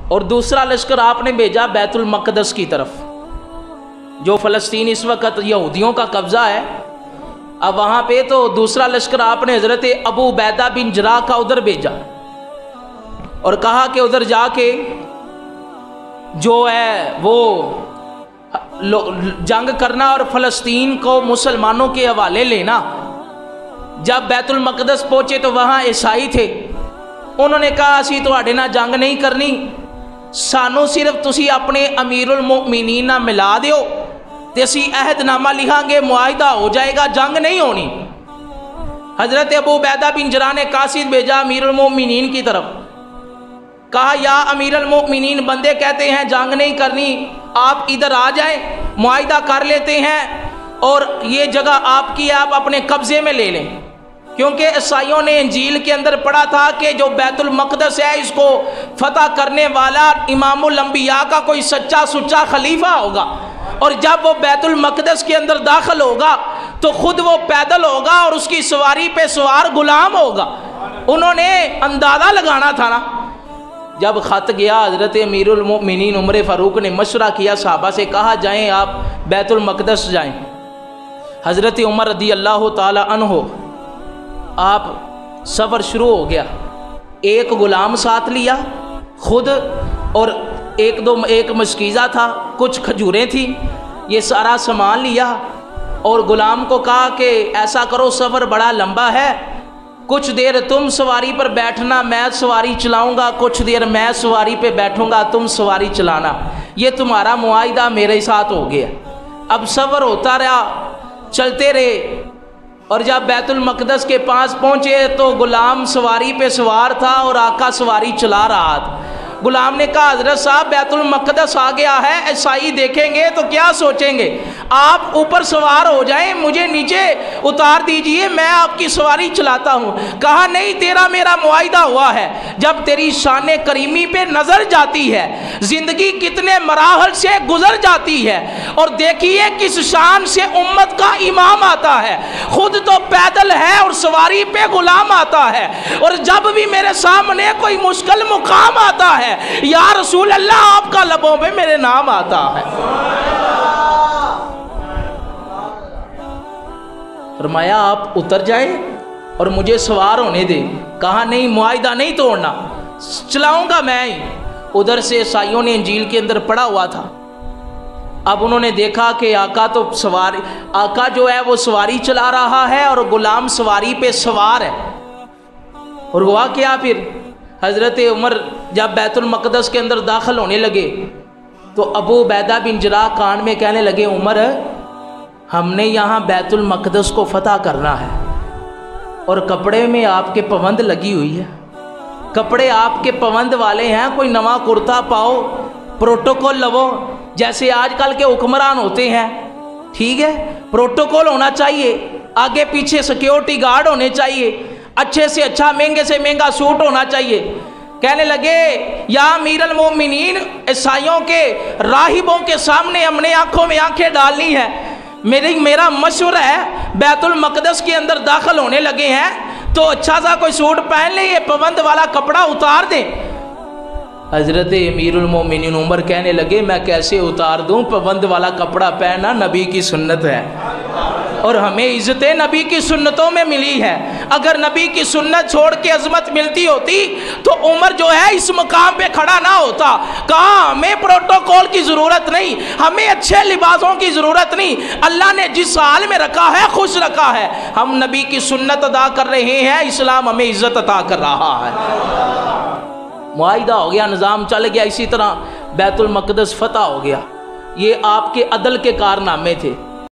اور دوسرا لشکر آپ نے بھیجا بیت المقدس کی طرف، جو فلسطین اس وقت یہودیوں کا قبضہ ہے۔ اب وہاں پہ تو دوسرا لشکر آپ نے حضرت ابو عبیدہ بن جراح کا ادھر بھیجا اور کہا کہ ادھر جا کے جو ہے وہ جنگ کرنا اور فلسطین کو مسلمانوں کے حوالے لینا۔ جب بیت المقدس پہنچے تو وہاں عیسائی تھے، انہوں نے کہا اسی تواڈے نال جنگ نہیں کرنی، سانو صرف تسی اپنے امیر المؤمنین نال ملا دیو تے اسی عہد نامہ لکھاں گے، معاہدہ ہو جائے گا، جنگ نہیں ہونی۔ حضرت ابو عبیدہ بن جراح نے قاصد بھیجا امیر المؤمنین کی طرف، کہا یا امیر المؤمنین بندے کہتے ہیں جنگ نہیں کرنی، آپ ادھر آ جائیں، معاہدہ کر لیتے ہیں اور یہ جگہ آپ کی آپ اپنے قبضے میں لے لیں، کیونکہ عیسائیوں نے انجیل کے اندر پڑھا تھا کہ جو بیت المقدس ہے اس کو فتح کرنے والا امام الانبیاء کا کوئی سچا سچا خلیفہ ہوگا، اور جب وہ بیت المقدس کے اندر داخل ہوگا تو خود وہ پیدل ہوگا اور اس کی سواری پہ سوار غلام ہوگا۔ انہوں نے اندازہ لگانا تھا نا۔ جب خط گیا حضرت امیر المؤمنین عمر فاروق نے مشورہ کیا، صحابہ سے کہا جائیں آپ بیت المقدس جائیں۔ حضرت عمر رضی اللہ تعالی عنہ آپ سفر شروع ہو گیا، ایک غلام ساتھ لیا خود، اور ایک مشکیزہ تھا، کچھ کھجوریں تھیں، یہ سارا سامان لیا اور غلام کو کہا کہ ایسا کرو سفر بڑا لمبا ہے، کچھ دیر تم سواری پر بیٹھنا، میں سواری چلاؤں گا، کچھ دیر میں سواری پہ بیٹھوں گا، تم سواری چلانا، یہ تمہارا معاہدہ میرے ساتھ ہو گیا۔ اب سفر ہوتا رہا، چلتے رہے، اور جب بیت المقدس کے پاس پہنچے تو غلام سواری پہ سوار تھا اور آقا سواری چلا رہا تھا۔ غلام نے کہا حضرت صاحب بیت المقدس آ گیا ہے، عیسائی دیکھیں گے تو کیا سوچیں گے، آپ اوپر سوار ہو جائیں، مجھے نیچے اتار دیجئے، میں آپ کی سواری چلاتا ہوں۔ کہا نہیں، تیرا میرا معاہدہ ہوا ہے، جب تیری شان کریمی پہ نظر جاتی ہے، زندگی کتنے مراحل سے گزر جاتی ہے، اور دیکھیے کس شان سے امت کا امام آتا ہے، خود تو پیدل ہے اور سواری پہ غلام آتا ہے، اور جب بھی میرے سامنے کوئی مشکل مقام آتا ہے، یا رسول اللہ آپ کا لبوں پہ میرے نام آتا ہے۔ فرمایا آپ اتر جائیں اور مجھے سوار ہونے دیں۔ کہا نہیں، معاہدہ نہیں توڑنا، چلاؤں گا میں ہی۔ ادھر سے عیسائیوں نے انجیل کے اندر پڑھا ہوا تھا، اب انہوں نے دیکھا کہ آقا تو سواری، آقا جو ہے وہ سواری چلا رہا ہے اور غلام سواری پہ سوار ہے، اور ہوا کیا پھر؟ حضرت عمر جب بیت المقدس کے اندر داخل ہونے لگے تو ابو عبیدہ بن جراح کان میں کہنے لگے، عمر ہم نے یہاں بیت المقدس کو فتح کرنا ہے، اور کپڑے میں آپ کے پوند لگی ہوئی ہے، کپڑے آپ کے پوند والے ہیں، کوئی نواں کرتا پاؤ، پروٹوکول لو، جیسے آج کل کے حکمران ہوتے ہیں، ٹھیک ہے، پروٹوکول ہونا چاہیے، آگے پیچھے سیکیورٹی گارڈ ہونے چاہیے، اچھے سے اچھا مہنگے سے مہنگا سوٹ ہونا چاہیے۔ کہنے لگے یا امیر المؤمنین، عیسائیوں کے راہبوں کے سامنے ہم نے آنکھوں میں آنکھیں ڈالنی ہے، میرا مشورہ ہے بیت المقدس کے اندر داخل ہونے لگے ہیں تو اچھا سا کوئی سوٹ پہن لیں، یہ پوند والا کپڑا اتار دیں۔ حضرت امیر المومنین عمر کہنے لگے میں کیسے اتار دوں، پوند والا کپڑا پہننا نبی کی سنت ہے اور ہمیں عزت نبی کی سنتوں میں ملی ہے۔ اگر نبی کی سنت چھوڑ کے عظمت ملتی ہوتی تو عمر جو ہے اس مقام پہ کھڑا نہ ہوتا۔ کہا ہمیں پروٹوکول کی ضرورت نہیں، ہمیں اچھے لباسوں کی ضرورت نہیں، اللہ نے جس حال میں رکھا ہے خوش رکھا ہے، ہم نبی کی سنت ادا کر رہے ہیں، اسلام ہمیں عزت عطا کر رہا ہے۔ معاہدہ ہو گیا، نظام چل گیا، اسی طرح بیت المقدس فتح ہو گیا۔ یہ آپ کے عدل کے کارنامے تھے۔